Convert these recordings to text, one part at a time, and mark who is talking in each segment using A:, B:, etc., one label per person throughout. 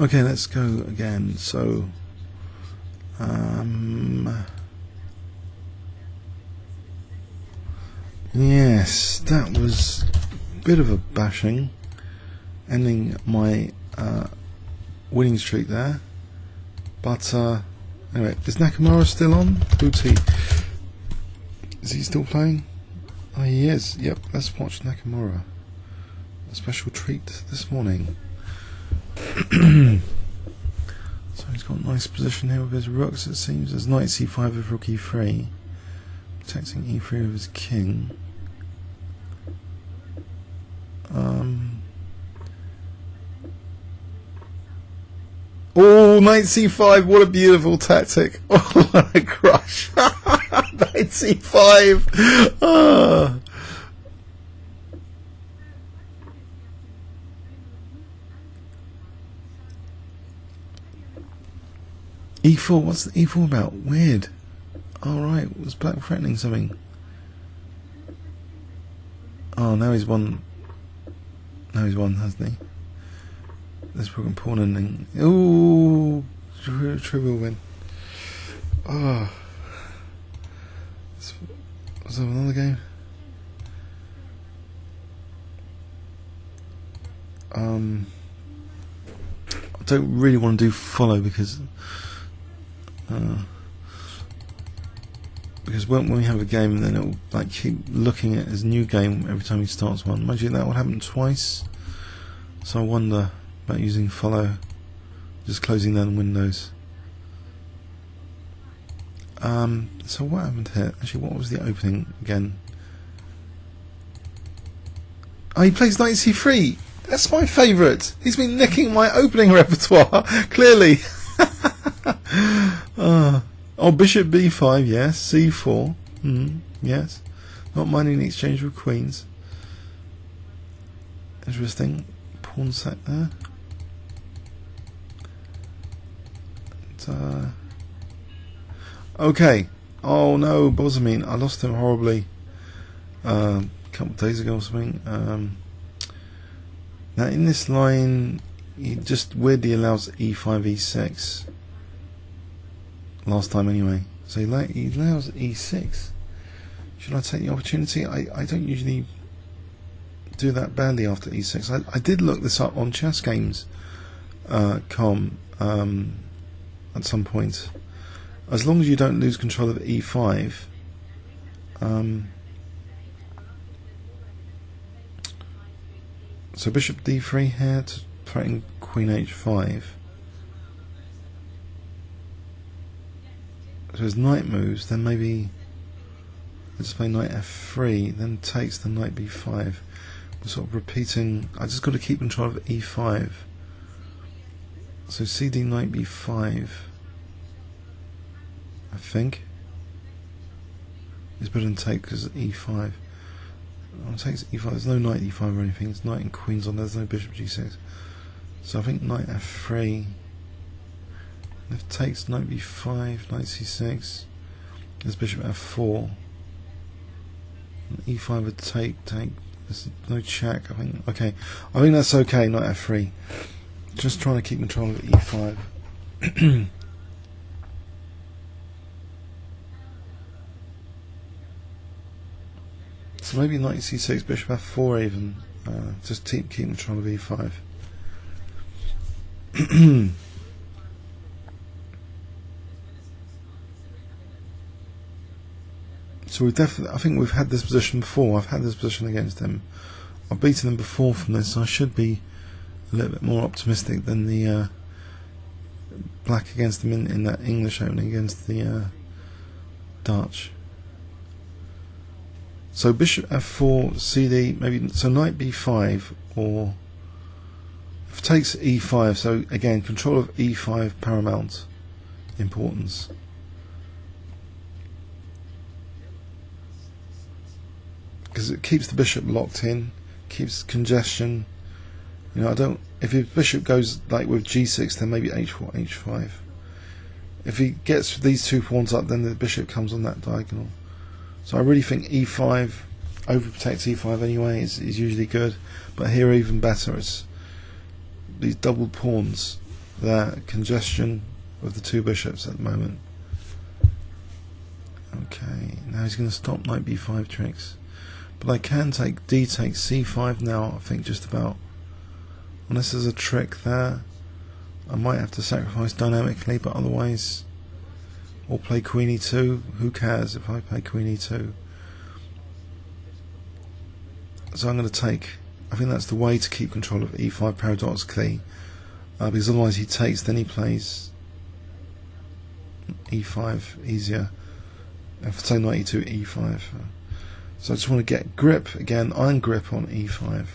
A: Okay, let's go again. So, yes, that was a bit of a bashing, ending my winning streak there. But anyway, is Nakamura still on? Booty. Is he still playing? Oh, he is. Yep, let's watch Nakamura. A special treat this morning. So he's got a nice position here with his rooks, it seems. There's knight c5 with rook e3, protecting e3 with his king. Oh, knight c5, what a beautiful tactic. Oh, what a crush. Knight c5. E4, what's the E4 about? Weird. Alright, was Black threatening something? Oh, now he's won. Now he's won, hasn't he? This broken pawn ending. Ooh, trivial win. Oh. Was there another game? I don't really want to do follow because when we have a game, then it will like keep looking at his new game every time he starts one. Imagine that would happen twice. So I wonder about using follow, just closing down windows. So what happened here? Actually, what was the opening again? Oh, he plays knight c3. That's my favourite. He's been nicking my opening repertoire clearly. Oh, bishop b5, yes. c4, yes. Not minding the exchange with queens. Interesting. Pawn sack there. And, okay. Oh no, Boesemine. I lost him horribly a couple of days ago or something. Now in this line, he just weirdly allows e5, e6. Last time anyway. So he allows e6. Should I take the opportunity? I don't usually do that badly after e6. I did look this up on chessgames.com at some point. As long as you don't lose control of e5, so bishop d3 here to threaten queen h5. So his knight moves, then maybe let's play knight f3, then takes the knight b5. We're sort of repeating. I just got to keep control of e5. So cd knight b5, I think. It's better than take because e5. Oh, takes e5. There's no knight e5 or anything. It's knight and queens on. There's no bishop g6. So I think knight f3. If takes knight b5, knight c6, there's bishop f4, and e5 would take. There's no check. I think okay. I think that's okay. Knight f3. Just trying to keep control of e5. So maybe knight c6, bishop f4 even. Just keep control of e5. So we've definitely, I think we've had this position before. I've had this position against him. I've beaten him before from this, so I should be a little bit more optimistic than the black against him in that English opening against the Dutch. So bishop f4, cd, maybe, so knight b5, or if it takes e5, so again, control of e5 paramount importance. Because it keeps the bishop locked in, keeps congestion. You know, I don't. If his bishop goes like with g6, then maybe h4, h5. If he gets these two pawns up, then the bishop comes on that diagonal. So I really think e5 overprotects e5 anyway. Is usually good, but here even better. It's these double pawns that congestion of the two bishops at the moment. Okay, now he's going to stop knight b5 tricks, but I can take d takes c5 now. I think just about, unless there's a trick there, I might have to sacrifice dynamically, but otherwise, or play queen e2. Who cares if I play queen e2? So I'm going to take. I think that's the way to keep control of e5 paradoxically, because otherwise he takes, then he plays e5 easier. And for say knight e2, e5. So I just want to get grip again, iron grip on e5.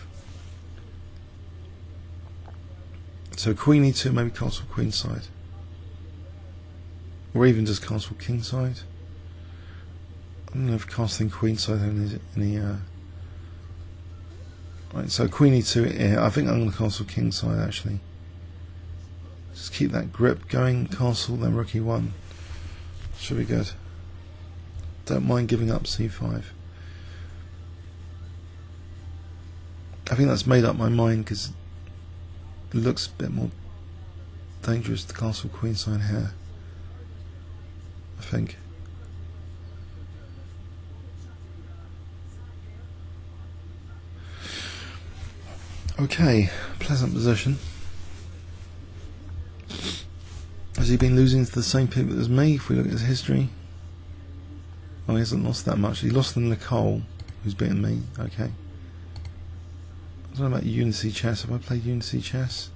A: So queen e2, maybe castle queenside, or even just castle kingside. I don't know if castling queenside has any. Right, so queen e2 here. I think I'm going to castle kingside actually. Just keep that grip going. Castle, then rook e1. Should be good. Don't mind giving up c5. I think that's made up my mind because it looks a bit more dangerous to castle queenside here, I think. Okay, pleasant position. Has he been losing to the same people as me if we look at his history? Oh, he hasn't lost that much. He lost to Nicole, who's beaten me. Okay. I don't know about Unity chess. Have I played Unity chess?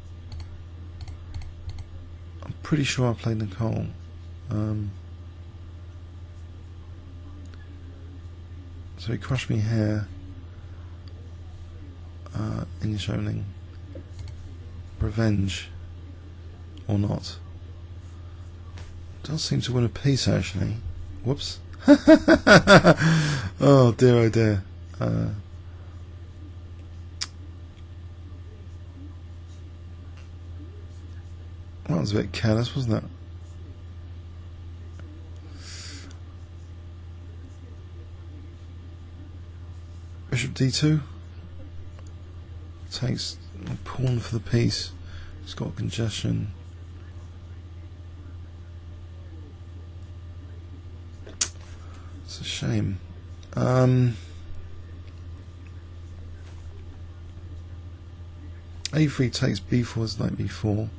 A: I'm pretty sure I played Nicole. So he crushed me here. English opening. Revenge. Or not. Does seem to win a piece actually. Whoops. Oh dear, oh dear. That was a bit careless, wasn't it? Bishop d2 takes a pawn for the piece. It's got congestion. It's a shame. a3 takes b4 is knight b4.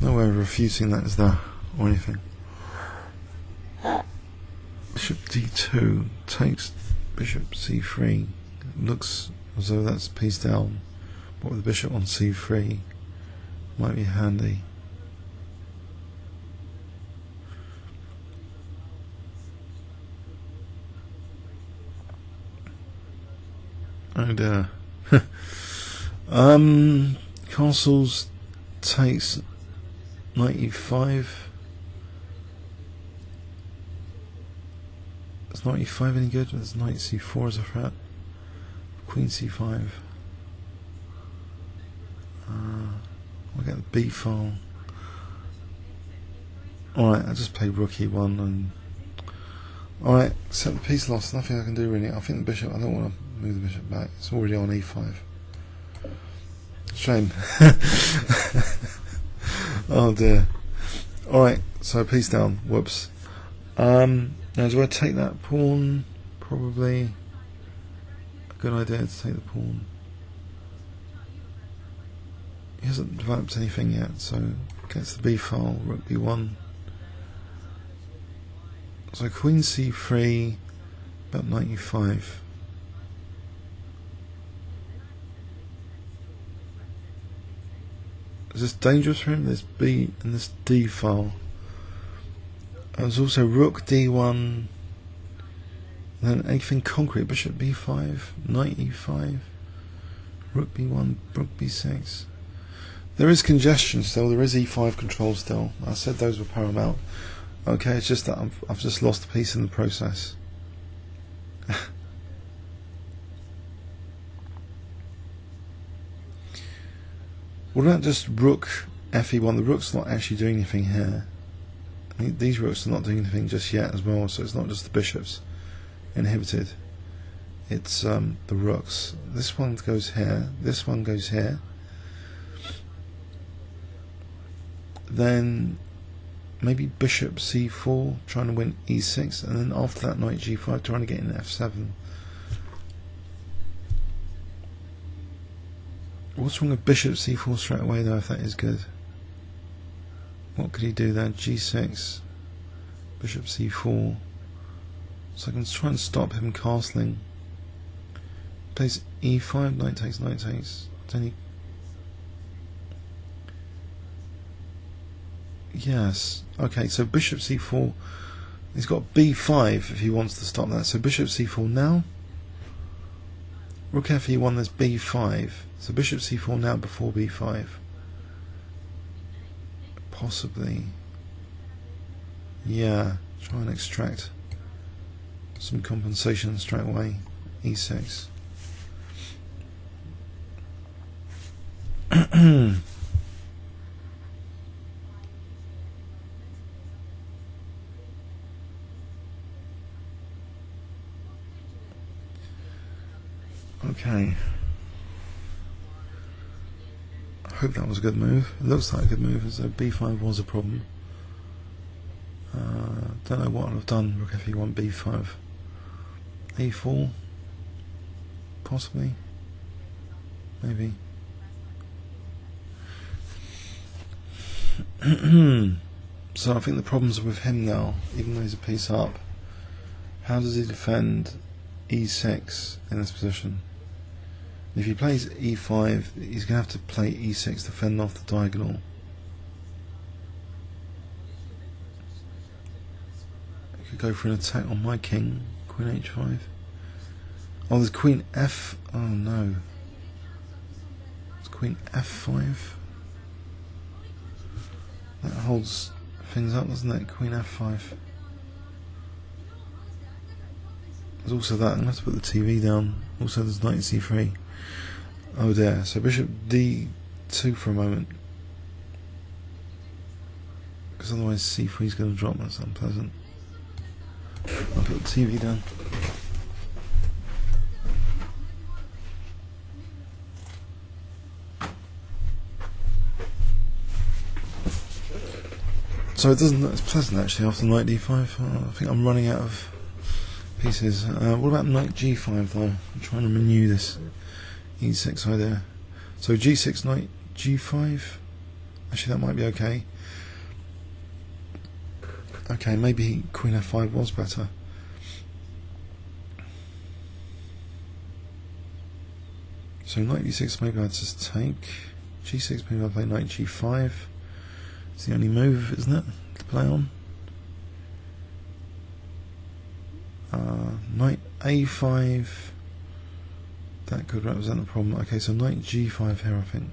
A: No way of refuting that, is there, or anything? Bishop d2 takes bishop c3. It looks as though that's a piece down, but with the bishop on c3 might be handy. Oh dear. Castles takes knight e5. Is knight e5 any good? There's knight c4 as a threat. Queen c5. We'll get the b file. Alright, I just played rook e1 and alright, except the piece lost, nothing I can do really. I think the bishop, I don't want to move the bishop back, it's already on e5. Shame. Oh dear. Alright, so piece down, whoops. Now do I take that pawn? Probably a good idea to take the pawn. He hasn't developed anything yet, so gets the b file, rook b1. So queen c3, about knight e5. Is this dangerous for him? This b and this d file. There's also rook d1, then anything concrete, bishop b5, knight e5, rook b1, rook b6. There is congestion still, there is e5 control still. I said those were paramount. Okay, it's just that I've just lost a piece in the process. What about just rook fe1? The rook's not actually doing anything here. I mean, these rooks are not doing anything just yet as well, so it's not just the bishops inhibited. it's the rooks. This one goes here, this one goes here. Then maybe bishop c4 trying to win e6, and then after that knight g5 trying to get in f7. What's wrong with bishop c4 straight away though, if that is good? What could he do there? G6, bishop c4. So I can try and stop him castling. Plays e5, knight takes, then he... Yes, okay, so bishop c4, he's got b5 if he wants to stop that. So bishop c4 now, rook fe1, there's b5, so bishop c4 now before b5. Possibly, yeah, try and extract some compensation straight away. e6. Okay. I hope that was a good move. It looks like a good move, as though b5 was a problem. Don't know what I'd have done. Rook fe1, b5, a4, possibly, maybe. So I think the problems are with him now, even though he's a piece up. How does he defend e6 in this position? If he plays e5, he's going to have to play e6 to fend off the diagonal. He could go for an attack on my king, queen h5. Oh, there's queen f... oh no. It's queen f5. That holds things up, doesn't it? Queen f5. There's also that, I'm going to have to put the TV down. Also there's knight c3. Oh dear, so bishop d2 for a moment. Because otherwise c3 is going to drop, that's unpleasant. I'll put the TV down. So it doesn't look as pleasant actually after knight d5. I think I'm running out of pieces. What about knight g5 though? I'm trying to renew this e6 idea. So g6, knight g5. Actually, that might be okay. Okay, maybe queen f5 was better. So knight e6, maybe I'd just take. G6, maybe I'll play knight g5. It's the only move, isn't it, to play on? Knight a5. That could represent a problem. Okay, so knight g5 here, I think.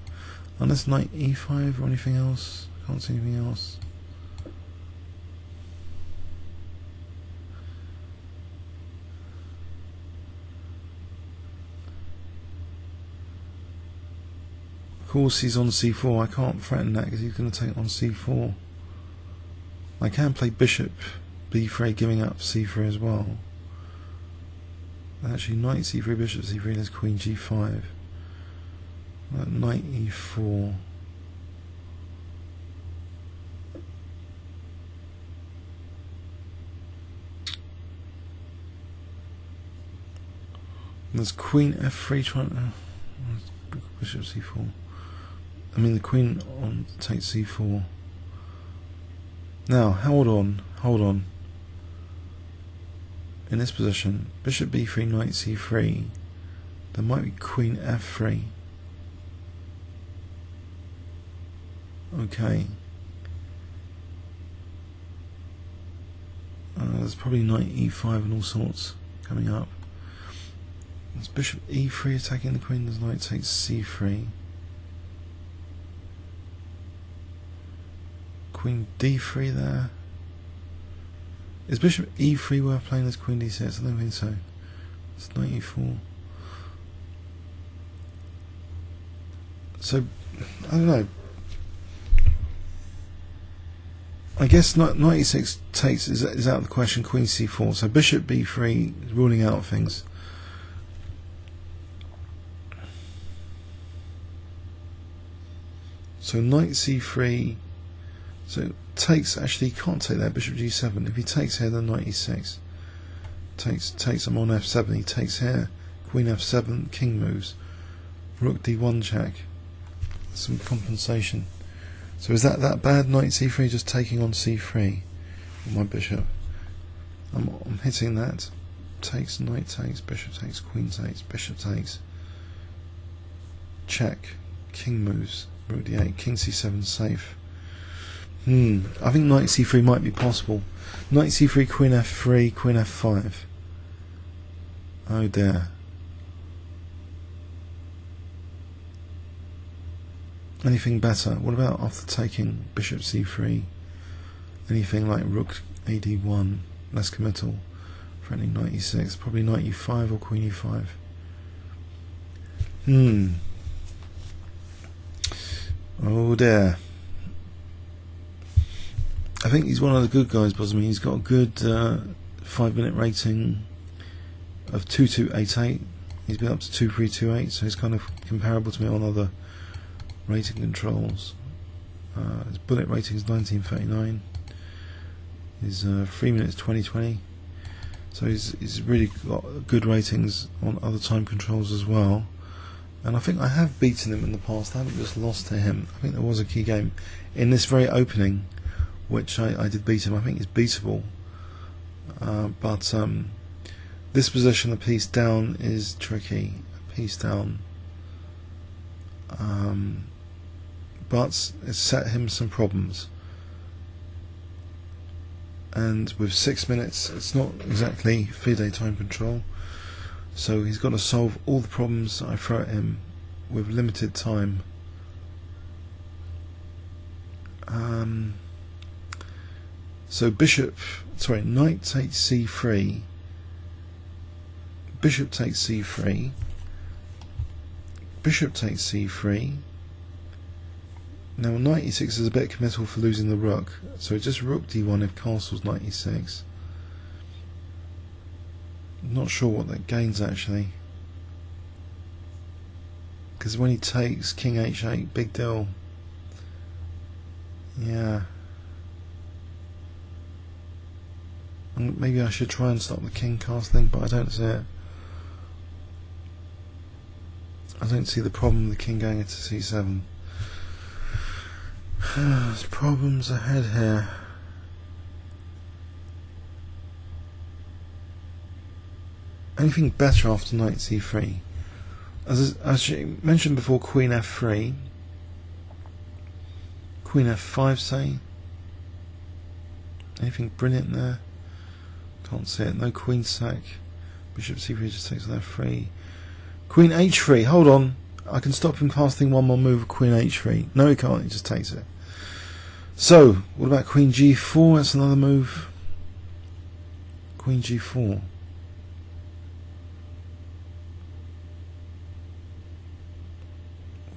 A: Unless knight e5 or anything else. Can't see anything else. Of course he's on c4. I can't threaten that because he's going to take on c4. I can play bishop b3, giving up c3 as well. Actually, knight c3, bishop c3, there's queen g5. Knight e4. There's queen f3 trying to... bishop c4. I mean the queen on takes c4. Now, hold on. In this position, bishop b3, knight c3, there might be queen f3. Okay. There's probably knight e5 and all sorts coming up. There's bishop e3 attacking the queen, there's knight takes c3. Queen d3 there. Is bishop e3 worth playing as queen d6? I don't think so. It's knight e4. So, I don't know. I guess knight e6 takes is out of the question. Queen c4. So bishop b3 is ruling out things. So knight c3. So takes, actually can't take that, bishop g7. If he takes here, then knight e6. Takes him on f7. He takes here, queen f7. King moves. Rook d1 check. Some compensation. So is that bad? Knight c3 just taking on c3 with my bishop. I'm hitting that. Takes, knight takes, bishop takes, queen takes, bishop takes. Check. King moves. Rook d8. King c7 safe. I think knight c3 might be possible. Knight c3, queen f3, queen f5. Oh dear. Anything better? What about after taking bishop c3? Anything like rook ad1, less committal, threatening knight e6, probably knight e5 or queen e5. Oh dear. I think he's one of the good guys, Boesemine. He's got a good 5-minute rating of 2288. He's been up to 2328, so he's kind of comparable to me on other rating controls. His bullet rating is 1939. His 3 minutes 2020. So he's really got good ratings on other time controls as well. And I think I have beaten him in the past. I haven't just lost to him. I think there was a key game in this very opening which I did beat him. I think he's beatable. But this position, the piece down, is tricky. A piece down. But it's set him some problems. And with 6 minutes, it's not exactly FIDE time control. So he's got to solve all the problems I throw at him with limited time. So knight takes c3, bishop takes c3, bishop takes c3. Now knight e6 is a bit committal for losing the rook, so just rook d1 if castles knight e6. I'm not sure what that gains actually, because when he takes king h8, big deal. Yeah. And maybe I should try and stop the king cast thing, but I don't see it. I don't see the problem with the king going into c7. There's problems ahead here. Anything better after knight c3? As you mentioned before, queen f3, queen f5 say. Anything brilliant there? Can't see it. No queen sack. Bishop c3 just takes on f3. Queen h3. Hold on. I can stop him casting one more move with queen h3. No, he can't. He just takes it. So, what about queen g4? That's another move. Queen g4.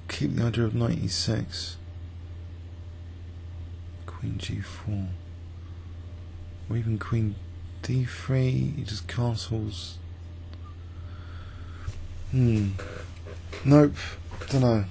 A: Keep the idea of knight e6. Queen g4. Or even queen d3. He just castles. Nope. Don't know.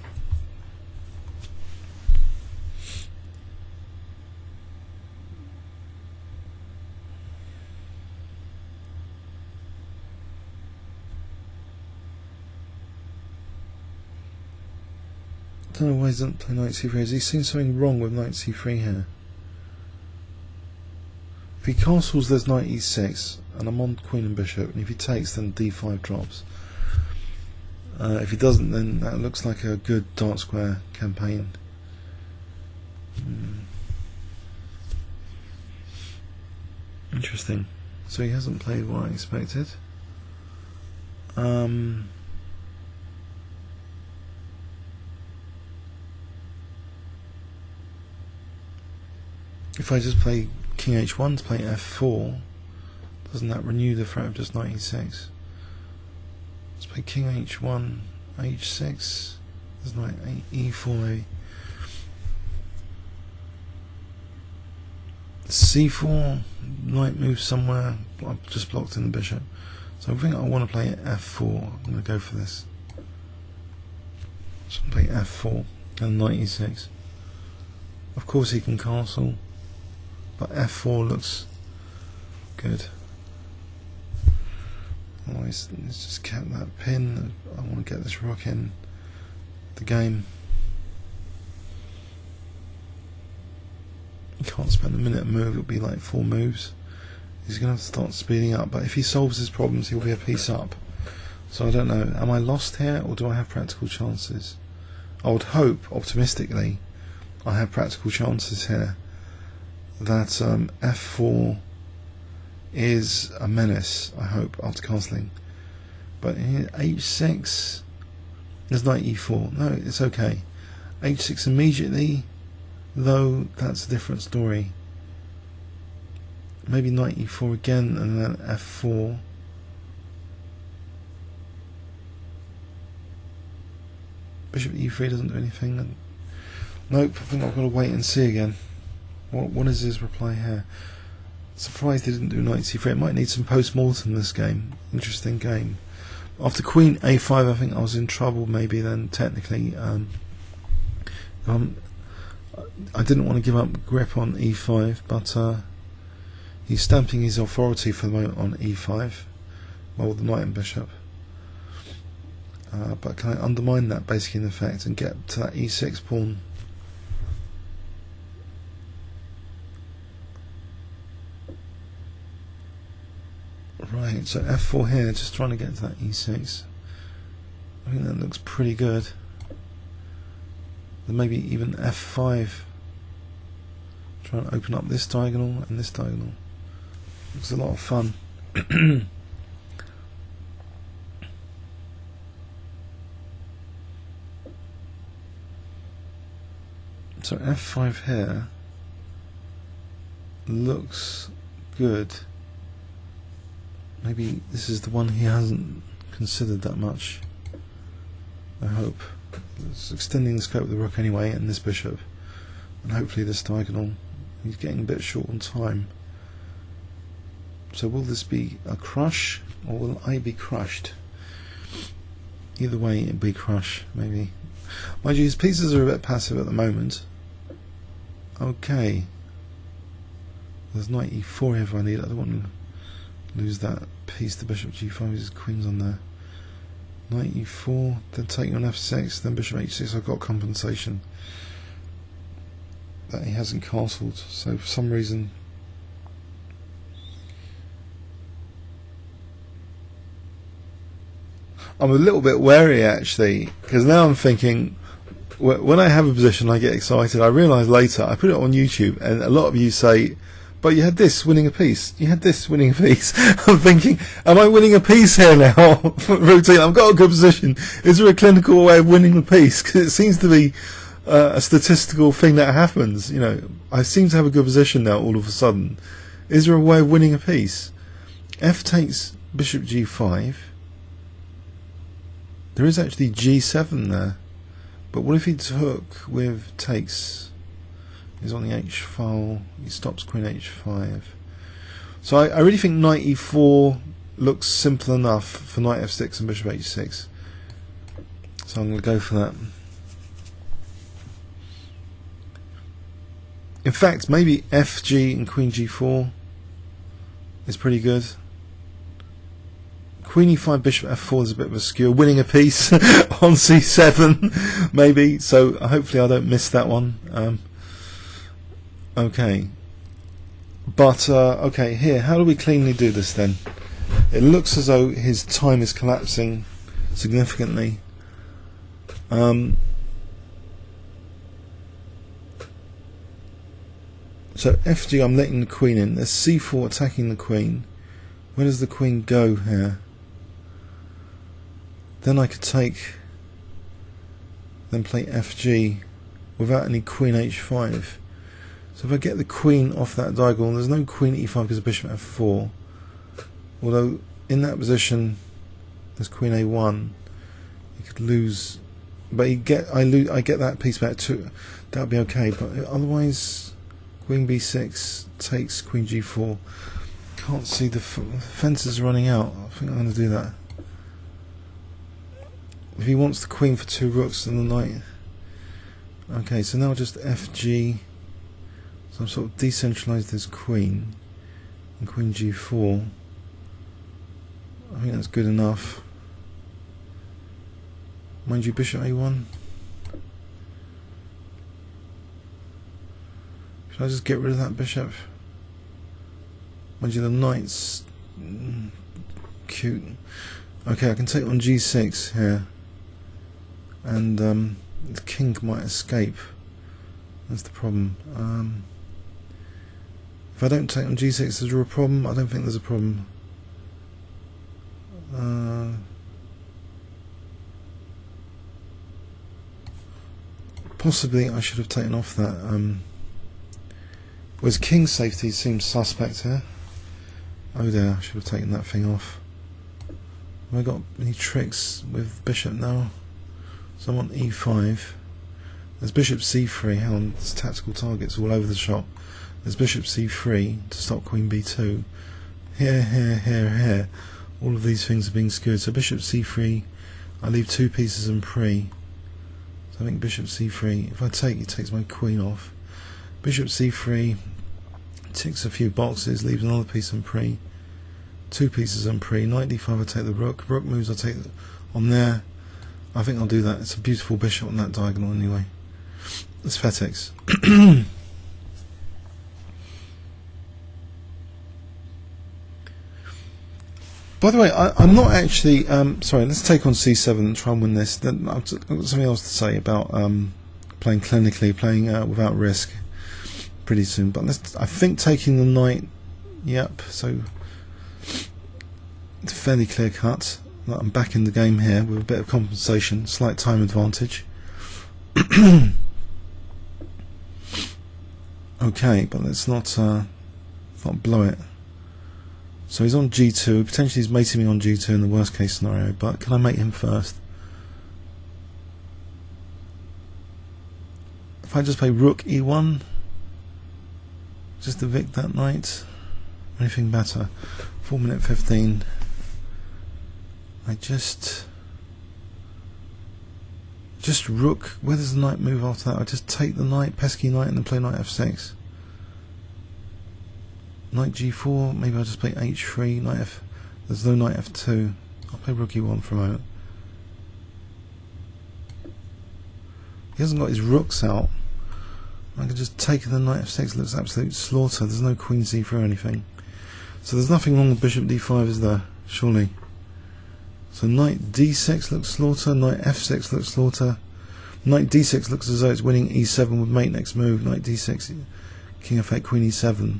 A: I don't know why he doesn't play knight c3. Has he seen something wrong with knight c3 here? If he castles, there's knight e6, and I'm on queen and bishop, and if he takes, then d5 drops. If he doesn't, then that looks like a good dark square campaign. Interesting. So he hasn't played what I expected. If I just play king h1 to play f4, doesn't that renew the threat of just knight e6? Let's play king h1, h6, there's knight e4, c4, knight moves somewhere. I've just blocked in the bishop, so I think I want to play f4. I'm going to go for this. So I'm playing f4 and knight e6. Of course he can castle, but f4 looks good. Otherwise, let's just cap that pin. I want to get this rook in the game. You can't spend a minute a move, it'll be like 4 moves. He's going to have to start speeding up, but if he solves his problems, he'll be a piece up. So I don't know, am I lost here, or do I have practical chances? I would hope, optimistically, I have practical chances here that f4 is a menace, I hope, after castling. But here, h6, there's knight e4. No, it's okay. h6 immediately, though, that's a different story. Maybe knight e4 again, and then f4. Bishop e3 doesn't do anything. Nope, I think I've got to wait and see again. What is his reply here? Surprised he didn't do knight c3. It might need some post-mortem this game. Interesting game. After queen a5, I think I was in trouble maybe then, technically. I didn't want to give up grip on e5, but he's stamping his authority for the moment on e5. Well, the knight and bishop. But can I undermine that basically in effect and get to that e6 pawn? Right, so f4 here, just trying to get to that e6. I think that looks pretty good. Then maybe even f5. Try and open up this diagonal and this diagonal. Looks a lot of fun. So f5 here looks good. Maybe this is the one he hasn't considered that much, I hope. It's extending the scope of the rook anyway, and this bishop, and hopefully this diagonal. He's getting a bit short on time. So will this be a crush, or will I be crushed? Either way, it'll be crush, maybe. Mind you, his pieces are a bit passive at the moment. Okay. There's knight e4 here if I need it. I don't want to lose that piece to bishop g5. His queen's on there. Knight e4, then take on f6, then bishop h6. I've got compensation that he hasn't castled. So for some reason, I'm a little bit wary actually, because now I'm thinking, when I have a position I get excited. I realise later, I put it on YouTube and a lot of you say, but you had this winning a piece, you had this winning a piece. I'm thinking, am I winning a piece here now? Routine, I've got a good position. Is there a clinical way of winning the piece? Because it seems to be a statistical thing that happens. You know, I seem to have a good position now all of a sudden. Is there a way of winning a piece? F takes bishop g5. There is actually g7 there. But what if he took with takes? He's on the h file. He stops queen h5. So I really think knight e4 looks simple enough for knight f6 and bishop h6. So I'm going to go for that. In fact, maybe fg and queen g4 is pretty good. Queen e5, bishop f4 is a bit of a skewer. Winning a piece on c7, maybe. So hopefully I don't miss that one. Okay. But, okay, here, how do we cleanly do this then? It looks as though his time is collapsing significantly. So fg, I'm letting the queen in. There's c4 attacking the queen. Where does the queen go here? Then I could take, then play fg without any queen h5. So if I get the queen off that diagonal, there's no queen e5 because of bishop f4. Although in that position, there's queen a1. You could lose, but I get that piece back too. That'd be okay. But otherwise, queen b6 takes queen g4. Can't see the fences running out. I think I'm going to do that. If he wants the queen for 2 rooks and the knight. Okay, so now just fg. So I've sort of decentralised this queen, and queen g4. I think that's good enough. Mind you, bishop a1. Should I just get rid of that bishop? Mind you, the knight's cute. Okay, I can take on g6 here, and the king might escape. That's the problem. If I don't take on g6, is there a problem? I don't think there's a problem. Possibly I should have taken off that. Whereas king safety seems suspect here. Oh dear, I should have taken that thing off. Have I got any tricks with bishop now? So I'm on e5. There's bishop c3. Hang on, there's tactical targets all over the shop. There's bishop c3 to stop queen b2. Here. All of these things are being skewed. So bishop c3, I leave two pieces in pre. So I think bishop c3, if I take, it takes my queen off. Bishop c3 ticks a few boxes, leaves another piece in pre. Two pieces in pre. Knight d5, I take the rook. Rook moves, I take on there. I think I'll do that. It's a beautiful bishop on that diagonal anyway. Aesthetics. By the way, I'm not actually sorry, let's take on c7 and try and win this. Then I've got something else to say about playing clinically, playing without risk pretty soon. But I think taking the knight, yep, so it's fairly clear cut. I'm back in the game here with a bit of compensation, slight time advantage. Okay, but let's not blow it. So he's on g2, potentially he's mating me on g2 in the worst case scenario, but can I mate him first? If I just play rook e1, just evict that knight, anything better? 4 minute 15. I just rook, where does the knight move after that? I just take the knight, pesky knight, and then play knight f6. Knight g4, maybe I'll just play h3, knight f, there's no knight f2, I'll play rook e1 for a moment. He hasn't got his rooks out. I can just take the knight f6, looks absolute slaughter, there's no queen c3 or anything. So there's nothing wrong with bishop d5, is there? Surely. So knight d6 looks slaughter, knight f6 looks slaughter, knight d6 looks as though it's winning e7 with mate next move, knight d6, king f8, queen e7.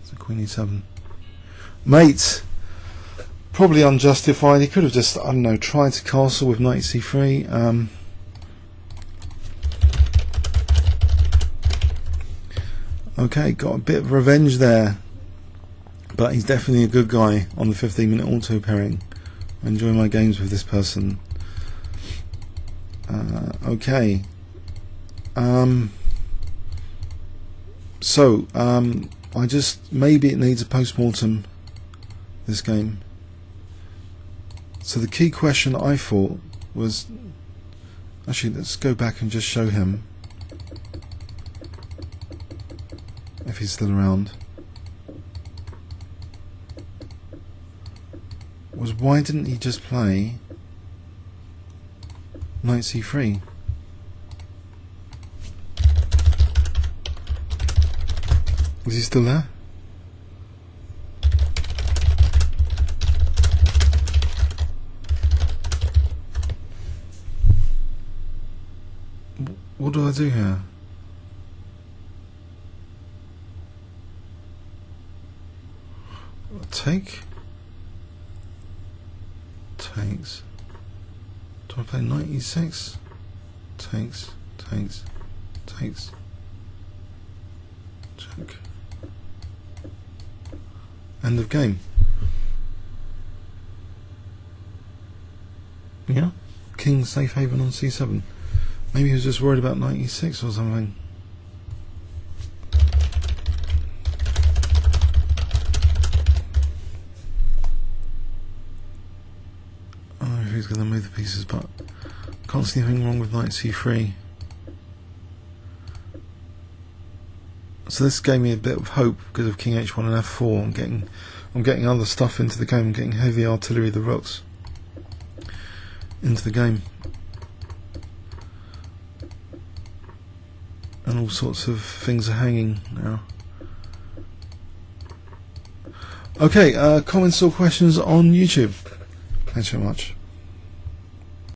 A: So queen e7. Mate! Probably unjustified, he could have just, I don't know, tried to castle with knight c3. Okay, got a bit of revenge there, but he's definitely a good guy on the 15-minute auto pairing. I enjoy my games with this person. Okay. So I just, maybe it needs a post-mortem, this game. So the key question I thought was, actually let's go back and just show him, if he's still around, was why didn't he just play knight c3? Is he still there? What do I do here? Take? Takes. Do I play knight e6? Takes. Check. End of game. Yeah? King safe haven on c7. Maybe he was just worried about knight e6 or something. He's going to move the pieces, but can't see anything wrong with knight c3. So this gave me a bit of hope because of king h1 and f4. I'm getting other stuff into the game. I'm getting heavy artillery, the rooks, into the game, and all sorts of things are hanging now. Okay, comments or questions on YouTube. Thanks very much.